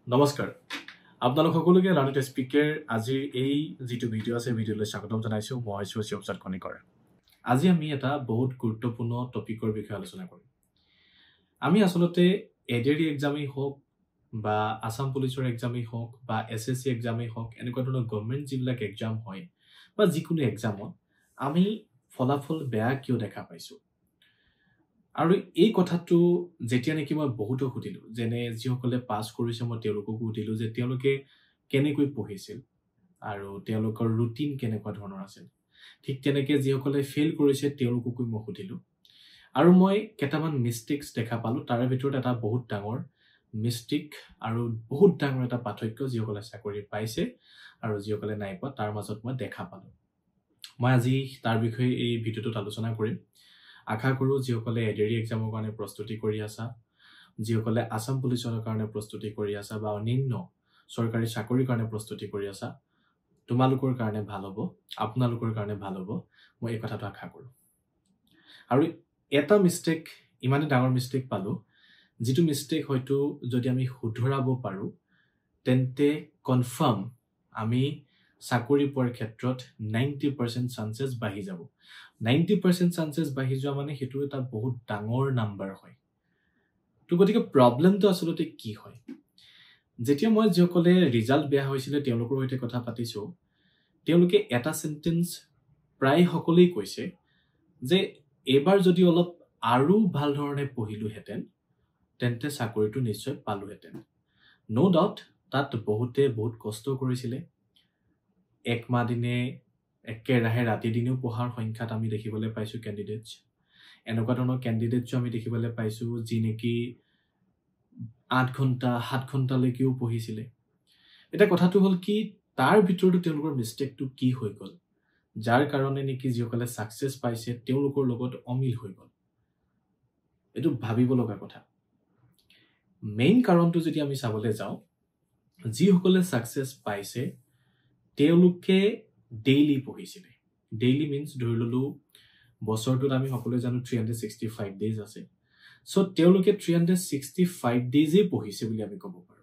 নমস্কাৰ আপোনালোক সকলোকে লাৰ্ণিং স্পিকাৰ আজিৰ এই যিটো ভিডিঅ' আছে ভিডিঅ'লৈ স্বাগতম জনাইছোঁ মই শিৱপ্ৰসাদ কণিকৰ আজি আমি এটা বহুত গুৰুত্বপূৰ্ণ টপিকৰ বিষয়ে আলোচনা কৰিম আমি আসলতে এডিআৰই এক্সামেই হওক বা আসাম পুলিচৰ এক্সামেই হওক বা এছএছচি এক্সামেই হওক এনেকুৱা ধৰণৰ গভৰ্ণমেণ্ট যিবিলাক এক্সাম হয় বা যিকোনো এক্সামত আমি ফলাফল বেয়া কিয় দেখা পাইছোঁ আৰু এই কথাটো যেতিয়া নেকি মই বহুতো সুধিলো যেনে যিসকলে পাছ কৰিছে মই তেওঁলোককো সুধিলো যে তেওঁলোকে কেনেকৈ পঢ়িছিল আৰু তেওঁলোকৰ ৰুটিন কেনেকুৱা ধৰণৰ আছিল ঠিক তেনেকৈ যিসকলে ফেইল কৰিছে তেওঁলোককো মই সুধিলো আৰু মই কেইটামান মিষ্টেকস দেখা পালো তাৰে ভিতৰত এটা বহুত ডাঙৰ মিষ্টেক আৰু বহুত ডাঙৰ এটা পাৰ্থক্য যিসকলে চাকৰি পাইছে আৰু যিসকলে নাই পোৱা তাৰ মাজত মই দেখা পালো মই আজি তাৰ বিষয়ে এই ভিডিঅ'টোত আলোচনা কৰিম আশা কৰো যিসকলে এডিআৰই এক্সামৰ কাৰণে প্ৰস্তুতি কৰি আছা যিসকলে আসাম পুলিচৰ কাৰণে প্ৰস্তুতি কৰি আছা বা অন্যান্য চৰকাৰী চাকৰিৰ কাৰণে প্ৰস্তুতি কৰি আছা তোমালোকৰ কাৰণে ভাল হ'ব আপোনালোকৰ কাৰণে ভাল হ'ব মই এই কথাটো আশা কৰো আৰু এটা মিষ্টেক ইমানে ডাঙৰ মিষ্টেক পালো যিটো মিষ্টেক হয়তো যদি আমি শুধৰাব পাৰো তেন্তে কনফাৰ্ম আমি চাকৰি পোৱাৰ ক্ষেত্ৰত 90% চান্সেছ বাঢ়ি যাব 90% চান্সেছ বাঢ়ি যোৱা মানে হেতু এটা বহুত ডাঙৰ নাম্বাৰ হয় তো গতিকে প্ৰবলেমটো আসলতে কি হয় যেতিয়া মই যিসকলে ৰিজাল্ট বেয়া হৈছিলে তেওঁলোকৰ সৈতে কথা পাতিছো তেওঁলোকে এটা সেন্টেন্স প্ৰায় সকলোই কৈছে যে এবাৰ যদি অলপ আৰু ভাল ধৰণে পঢ়িলো হেতেন তেন্তে চাকৰিটো নিশ্চয় পালো হেতেন নো ডাউট তাত বহুতে বহুত কষ্ট কৰিছিলে এক মাহ দিনে একেৰাহে ৰাতি দিনেও পঢ়াৰ সংখ্যাত আমি দেখিবলৈ পাইছো ক্যান্ডিডেটস এনেকুৱা ধৰণৰ ক্যান্ডিডেটস আমি দেখিবলৈ পাইছো যি নেকি 8 ঘণ্টা 7 ঘণ্টালৈকেও পঢ়িছিলে এটা কথাটো হল কি তাৰ ভিতৰতো তেওঁলোকৰ মিষ্টেকটো কি হৈ গল যাৰ কাৰণে নেকি যিসকলে সাকসেস পাইছে তেওঁলোকৰ লগত অমিল হৈ গল এটো ভাবিব লগা কথা মেইন কাৰণটো যদি আমি চাবলৈ যাওঁ যিসকলে সাকসেস পাইছে তেওঁলোকে ডেইলি পঢ়িছিলে ডেইলি মিন্স ধৰি ললো বছৰটোত আমি সকলোৱে জানো 365 ডেজ আছে সো তেওঁলোকে 365 ডেজে পঢ়িছে বুলি আমি ক'ব পাৰো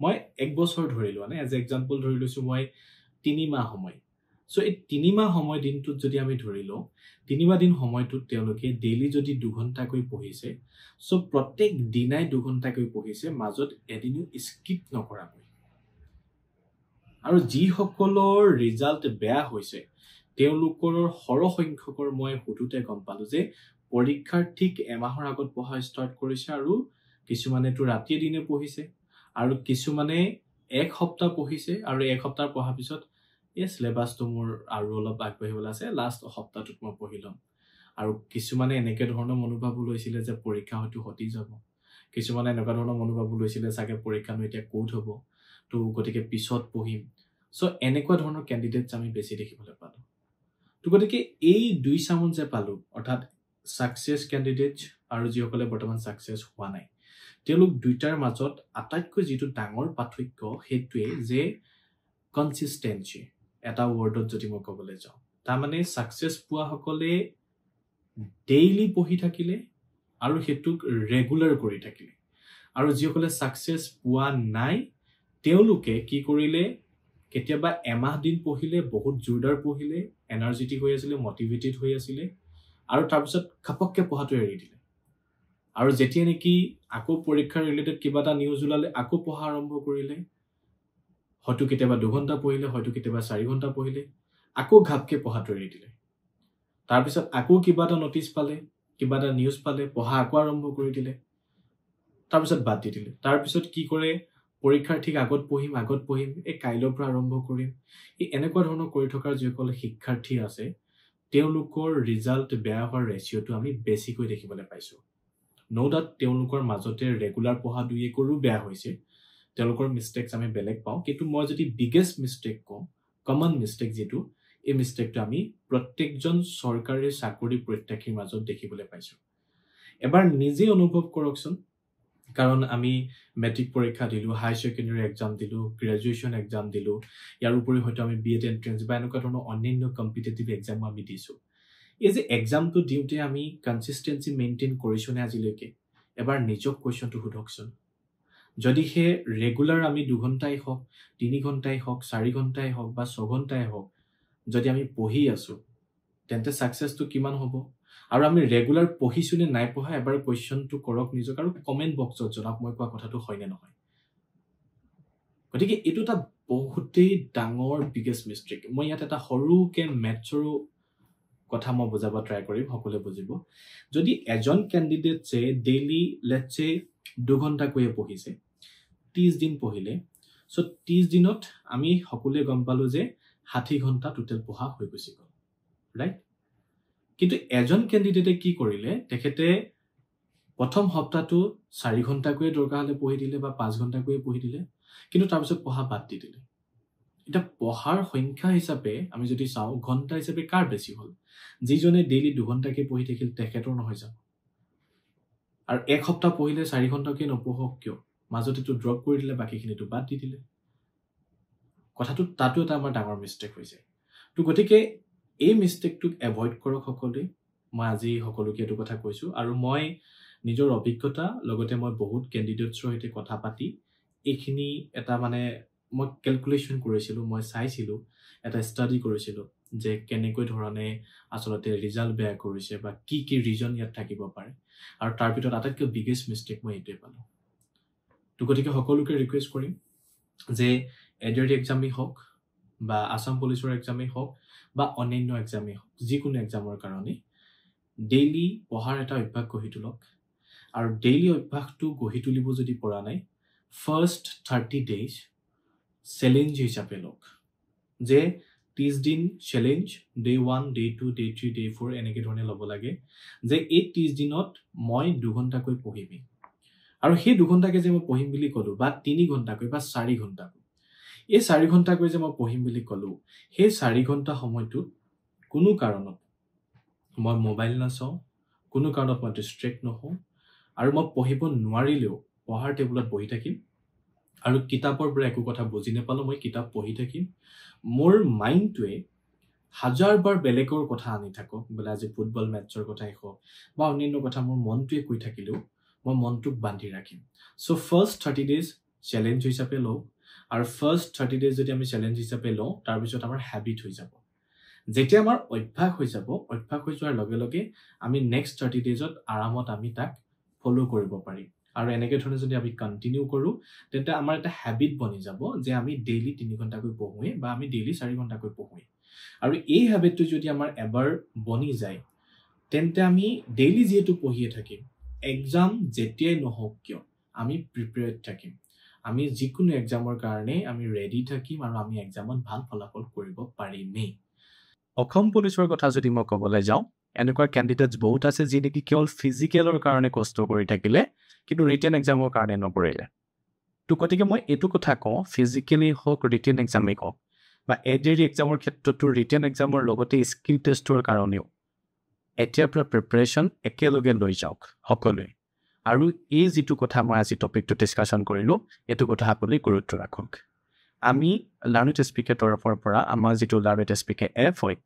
মই এক বছৰ ধৰিলো মানে এজ এক্সাম্পল ধৰি লৈছো মই 3 মাহ সময় সো এই 3 মাহ সময় দিনটোত যদি আমি ধৰিলো 3 মাহ দিন সময়টোত তেওঁলোকে ডেইলি যদি 2 ঘণ্টাকৈ পঢ়িছে সো প্ৰত্যেক দিনাই 2 ঘণ্টাকৈ পঢ়িছে মাজত এদিনো স্কিপ নকৰাকৈ আৰু যিসকলৰ ৰিজাল্ট বেয়া হৈছে তেওঁলোকৰ সৰহ সংখ্যকৰ মই হুতুতে গম পালো যে পৰীক্ষাৰ ঠিক এমাহৰ আগত পঢ়া ষ্টাৰ্ট কৰিছে আৰু কিছুমানে তো ৰাতি দিনে পঢ়িছে আৰু কিছুমানে এক সপ্তাহ পঢ়িছে আৰু এক সপ্তাহ পঢ়াৰ পিছত এই সিলেবাসটো মোৰ আৰু অলপ আগবাঢ়িবলৈ আছে লাষ্ট সপ্তাহটোত মই পঢ়িলম আৰু কিছুমানে এনেকে ধৰণৰ মনোভাৱ লৈছিলে যে পৰীক্ষা হয়তো হতি যাব কিছুমানে এনেকুৱা ধৰণৰ মনোভাৱ লৈছিলে চাগে পৰীক্ষানো এতিয়া কোড হ'ব তো গতিকে পিছত পঢ়িম সো এনেকুৱা ধৰণৰ ক্যান্ডিডেটস আমি বেছি দেখিবলৈ পালো তো গতিকে এই দুই সামন যে পালো অৰ্থাৎ সাকসেস ক্যান্ডিডেটস আৰু যিসকলে বৰ্তমান সাকসেস হোৱা নাই তেওঁলোক দুইটাৰ মাজত আটাইতকৈ যেটো ডাঙৰ পাৰ্থক্য হেতুৱে যে কনসিস্টেন্সি এটা ওয়াৰ্ডত যদি মই ক'বলৈ যাওঁ তাৰ মানে সাকসেস পোৱা সকলে ডেইলি পঢ়ি থাকিলে আৰু হেতুক ৰেগুলাৰ কৰি থাকিলে আৰু যিসকলে সাকসেস পোৱা নাই তেওঁলোকে কি কৰিলে কেতিয়াবা এমাহ দিন পঢ়িলে বহুত জোৰদাৰ পঢ়িলে এনাৰ্জেটিক হৈ আছিল মোটিভেটেড হৈ আছিল আৰু তাৰ পিছত খপককে পঢ়াটো এৰি দিলে আৰু যেতিয়া নেকি আকৌ পৰীক্ষাৰ ৰিলেটেড কিবা এটা নিউজ ওলালে আকৌ পঢ়া আৰম্ভ কৰিলে হয়তো কেতিয়াবা 2 ঘণ্টা পঢ়িলে হয়তো কেতিয়াবা 4 ঘণ্টা পঢ়িলে আকৌ ঘাপকে পঢ়াটো এৰি দিলে তাৰ পিছত আকৌ কিবা এটা নটিচ পালে কিবা এটা নিউজ পালে পঢ়া আকৌ আৰম্ভ কৰি দিলে তাৰ পিছত বাদ দি দিলে তাৰ পিছত কি কৰে পৰীক্ষাৰ ঠিক আগত পঢ়িম এই কাইলৰ পৰা আৰম্ভ কৰিম এই এনেকুৱা ধৰণৰ কৰি থকাৰ যিসকল শিক্ষাৰ্থী আছে তেওঁলোকৰ ৰিজাল্ট বেয়া হোৱাৰ ৰেশিওটো আমি বেছিকৈ দেখিবলৈ পাইছো নো ডাউট তেওঁলোকৰ মাজতে ৰেগুলাৰ পঢ়া দুই একৰো বেয়া হৈছে তেওঁলোকৰ মিষ্টেকস আমি বেলেগ পাওঁ কিন্তু মই যদি বিগেষ্ট মিষ্টেক কম কমন মিষ্টেক যেটো এই মিষ্টেকটো আমি প্ৰত্যেকজন চৰকাৰী চাকৰি প্ৰত্যাশীৰ মাজত দেখিবলৈ পাইছো এবাৰ নিজে অনুভৱ কৰকচোন কাৰণ আমি মেট্ৰিক পৰীক্ষা দিলো হাই সেকেন্ডাৰী এক্সাম দিলো গ্ৰেজুৱেচন এক্সাম দিলো ইয়াৰ উপৰি হয়তো আমি বিএড এন্ট্ৰেন্স বা এনেকুৱা ধৰণৰ অন্যান্য কম্পিটিটিভ এক্সাম আমি দিছো এই যে এক্সামটো দিওতে আমি কনসিস্টেন্সি মেইনটেইন কৰিছো নে আজিলৈকে এবাৰ নিজক কোৱেশ্চনটো সুধকচোন যদিহে ৰেগুলাৰ আমি 2 ঘণ্টাই হওক 3 ঘণ্টাই হওক 4 ঘণ্টাই হওক বা 6 ঘণ্টাই হওক যদি আমি পঢ়ি আছো তেন্তে সাকসেসটো কিমান হ'ব আৰু আমি ৰেগুলাৰ পঢ়িছো নে নাই পঢ়া এবাৰ কোৱেশ্চনটো কৰক নিজক আৰু কমেন্ট বক্সত জনাওক মই কোৱা কথাটো হয় নে নহয় গতিকে এটো এটা বহুতেই ডাঙৰ বিগেষ্ট মিস্টেক মই ইয়াত এটা সৰুকে মেথছৰো কথা মই বুজাব ট্ৰাই কৰিম সকলোৱে বুজিব যদি এজন ক্যান্ডিডেট যে ডেইলি লেটস সে 2 ঘণ্টা কৈয়ে পঢ়িছে 30 দিন পঢ়িলে সো 30 দিনত আমি সকলোৱে গম পালো যে 60 ঘণ্টা টোটাল পঢ়া হৈ গৈছে ৰাইট কিন্তু এজন ক্যান্ডিডেটে কি কৰিলে তেখেতে প্ৰথম সপ্তাহটো 4 ঘণ্টা কৈয়ে দৰকাৰ হলে পঢ়ি দিলে বা 5 ঘণ্টা কৈয়ে পঢ়ি দিলে কিন্তু তাৰ পিছত পঢ়া বাদ দি দিলে এটা পঢ়াৰ সংখ্যা হিচাপে আমি যদি চাও ঘণ্টা হিচাপে কাৰ বেছি হল যিজনে ডেইলি 2 ঘণ্টাকে পঢ়ি থাকিল তেখেতৰ নহয় যাব আৰু এক সপ্তাহ পঢ়িলে 4 ঘণ্টাকে নপঢ়ক কিয় মাজতে তো ড্ৰপ কৰি দিলে বাকিখিনিটো বাদ দি দিলে কথাটো তাতো এটা আমাৰ ডাঙৰ মিস্টেক হৈছে তো গতিকে এই মিস্টেকটোক এভয়েড কৰক সকলোৱে মই আজি সকলোকে এটো কথা কৈছো আৰু মই নিজৰ অভিজ্ঞতা লগতে মই বহুত ক্যান্ডিডেটছৰ সৈতে কথা পাতি এইখিনি এটা মানে মই ক্যালকুলেশন কৰিছিলো মই চাইছিলো এটা ষ্টাডি কৰিছিলো যে কেনেকৈ ধৰণে আসলতে ৰিজাল্ট বেয়া কৰিছে বা কি ৰিজন ইয়াত থাকিব পাৰে আৰু তাৰ ভিতৰত আটাইতকৈ বিগেষ্ট মিস্টেক মই এইটোৱে পালো তো গতিকে সকলোকে ৰিকুৱেষ্ট কৰিম যে এডিআৰই এক্সামই হওক বা আসাম পুলিচৰ এক্সামই হওক বা অন্যান্য এক্সামই হওক যিকোনো এক্সামৰ কাৰণে ডেইলি পঢ়াৰ এটা অভ্যাস গঢ়ি তুলক আৰু ডেইলি অভ্যাসটো গঢ়ি তুলিব যদি পৰা নাই ফাৰ্স্ট 30 ডেজ চ্যালেঞ্জ হিচাপে লওক যে 30 দিন challenge day 1 day 2 day 3 day 4 এনেকে ধৰণে ল'ব লাগে যে এই 30 দিনত মই 2 ঘণ্টাকৈ পঢ়িম আৰু সেই 2 ঘণ্টাকে যে মই পঢ়িম বুলি কলো বা 3 ঘণ্টাকৈ বা 4 ঘণ্টাকৈ এই 4 ঘণ্টাকৈ যে মই পঢ়িম বুলি কলো সেই 4 ঘণ্টা সময়টো কোনো কাৰণত মই মোবাইল নাচাও কোনো কাৰণত মই ডিস্ট্ৰেক্ট নহওঁ আৰু মই পঢ়িব নোৱাৰিলেও পঢ়াৰ টেবুলত বহি থাকিম আৰু কিতাপৰ পৰা একো কথা বুজি নাপালো মই কিতাপ পঢ়ি থাকিম মোৰ মাইন্ডটোৱে হাজাৰবাৰ বেলেগৰ কথা আনি থাকক বলা যে ফুটবল মেটছৰ কথাই হওক বা অন্যান্য কথা মোৰ মনটোৱে কৈ থাকিলেও মই মনটোক বান্ধি ৰাখিম সো ফাৰ্স্ট 30 ডেজ চ্যালেঞ্জ হিচাপে লও আৰু ফাৰ্স্ট 30 ডেজ যদি আমি চ্যালেঞ্জ হিচাপে লও তাৰ পিছত আমাৰ হ্যাবিট হৈ যাব যেতিয়া আমাৰ অভ্যাস হৈ যাব অভ্যাস হৈ যোৱাৰ লগে লগে আমি নেক্সট 30 ডেজত আৰামত আমি তাক ফলো কৰিব পাৰিম আৰু এনেকে ধৰণে যদি আমি কন্টিনিউ কৰো তেন্তে আমাৰ এটা হ্যাবিট বনি যাব যে আমি ডেইলি 3 ঘণ্টাকৈ পঢ়োৱে বা আমি ডেইলি 4 ঘণ্টাকৈ পঢ়োৱে আৰু এই হ্যাবিটটো যদি আমাৰ এবাৰ বনি যায় তেন্তে আমি ডেইলি যেটো পঢ়িয়ে থাকিম এক্সাম যেতিয়াই নহওক কিয় আমি প্ৰিপেয়াৰ্ড থাকিম আমি যিকোনো এক্সামৰ কাৰণে আমি ৰেডি থাকিম আৰু আমি এক্সামত ভাল ফলাফল কৰিব পাৰিমেই অসম পুলিচৰ কথা যদি মই ক'বলৈ যাওঁ এনেকুৱা ক্যান্ডিডেটস বহুত আছে যি নেকি কেৱল ফিজিক্যালৰ কাৰণে কষ্ট কৰি থাকিলে কিন্তু ৰিটেন এক্সামৰ কাৰণে নকৰিলে তো গতিকে মই এটো কথা কওঁ ফিজিক্যালি হওক ৰিটেন এক্সামে হওক বা এডিআৰই এক্সামৰ ক্ষেত্ৰতো ৰিটেন এক্সামৰ লগতে স্কিল টেষ্টৰ কাৰণেও এতিয়াৰ পৰা প্ৰিপাৰেচন একেলগে লৈ যাওক সকলোৱে আৰু এই যেটো কথা মই আজি টপিকটো ডিসকাশন কৰিলো এটো কথা আপুনি গুৰুত্ব ৰাখক আমি লাৰ্নিং স্পিকাৰ তৰফৰ পৰা আমাৰ যেটো লাৰ্নিং স্পিকাৰ এপ হয়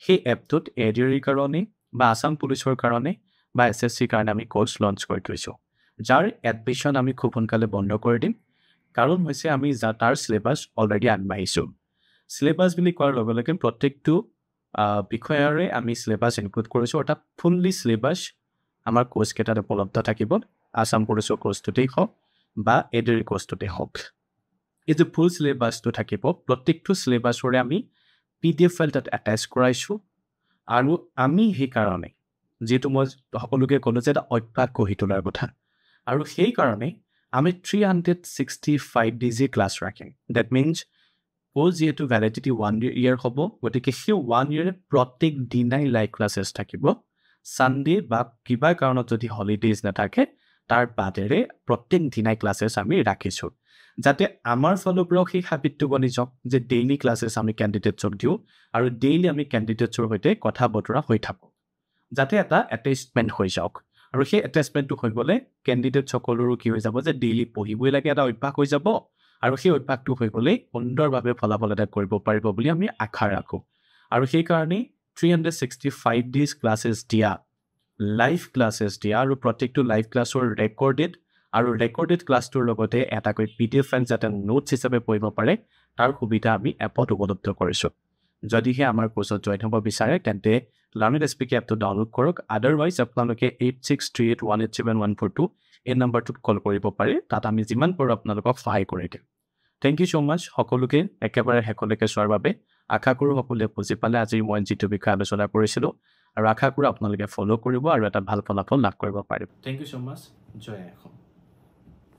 সেই এপটোত এডিআৰই কাৰণে বা আসাম পুলিচৰ কাৰণে বা এসএসসি কাৰণে আমি কোৰ্স লঞ্চ কৰি থৈছো যাৰ এডমিশন আমি খুব সোনকালে বন্ধ কৰি দিম কাৰণ হৈছে আমি তাৰ সিলেবাস অলৰেডি আনবাইছো সিলেবাস বুলি কোৱাৰ লগে লগে প্ৰত্যেকটো বিষয়ৰে আমি সিলেবাস ইনক্লুড কৰিছো এটা ফুললি সিলেবাস আমাৰ কোৰ্স কেটাত উপলব্ধ থাকিব আসাম পুলিচৰ কোৰ্সটোতেই হওক বা এডিআৰই কোৰ্সটোতেই হওক এই যে ফুল সিলেবাসটো থাকিব প্ৰত্যেকটো সিলেবাসৰে আমি পিডিএফ ফাইল তাত অ্যাটাচ কৰাইছো আৰু আমি সেই কাৰণে যেটো মই সকলোকে ক'লো যে এটা অভ্যাস গঢ়ি তোলাৰ কথা আৰু সেই কাৰণে আমি 365 ডেজ ক্লাছ ৰাখিম দ্যাট মিন্স কোৰ্স যেটো ভ্যালিডিটি 1 ইয়াৰ হ'ব গতিকে সেই 1 ইয়াৰ প্ৰত্যেক দিনাই লাইভ ক্লাसेस থাকিব সানডে বা কিবা কাৰণত যদি হলিডেজ নাথাকে তাৰ বাদেৰে প্ৰত্যেক দিনাই ক্লাसेस আমি ৰাখিছো যাতে আমাৰ ফালৰ পৰা সেই হ্যাবিটটো বনি যাওক যে ডেইলি ক্লাसेस আমি ক্যান্ডিডেটছক দিও আৰু ডেইলি আমি ক্যান্ডিডেটছৰ সৈতে কথা বতৰা হৈ থাকো যাতে এটা অ্যাটাচমেন্ট হৈ যাওক আৰু সেই অ্যাটাচমেন্টটো হৈ গলে ক্যান্ডিডেট সকলৰো কি হৈ যাব যে ডেইলি পঢ়িবই লাগে এটা অভ্যাস হৈ যাব আৰু সেই অভ্যাসটো হৈ গলে সুন্দৰভাৱে ফলাফল এটা কৰিব পাৰিব বুলি আমি আশা ৰাখো আৰু সেই কাৰণে 365 ডেজ ক্লাसेस দিয়া লাইভ ক্লাसेस দিয়া আৰু প্ৰত্যেকটো লাইভ ক্লাছৰ ৰেকৰ্ডেড আৰু ৰেকৰ্ডেড ক্লাছটোৰ লগতে এটাকৈ PDF ফাইল যাতে নোটছ হিচাপে পঢ়িব পাৰে তাৰ সুবিধা আমি এপত উপলব্ধ কৰিছোঁ যদিহে আমাৰ কোৰ্ছত জইন হ'ব বিচাৰে তেন্তে LearnItSPK এপটো ডাউনলোড কৰক আদাৰৱাইজ আপোনালোকে 8638187142 এই নম্বৰটোত কল কৰিব পাৰে তাত আমি যিমান পাৰোঁ আপোনালোকক সহায় কৰি দিম থ্যাংক ইউ সো মাচ সকলোকে একেবাৰে শেষলৈকে চোৱাৰ বাবে আশা কৰোঁ সকলোৱে বুজি পালে আজি মই যিটো বিষয় আলোচনা কৰিছিলোঁ আৰু আশা কৰোঁ আপোনালোকে ফলো কৰিব আৰু এটা ভাল ফলাফল লাভ কৰিব পাৰিব থ্যাংক ইউ সো মাচ জয় অসম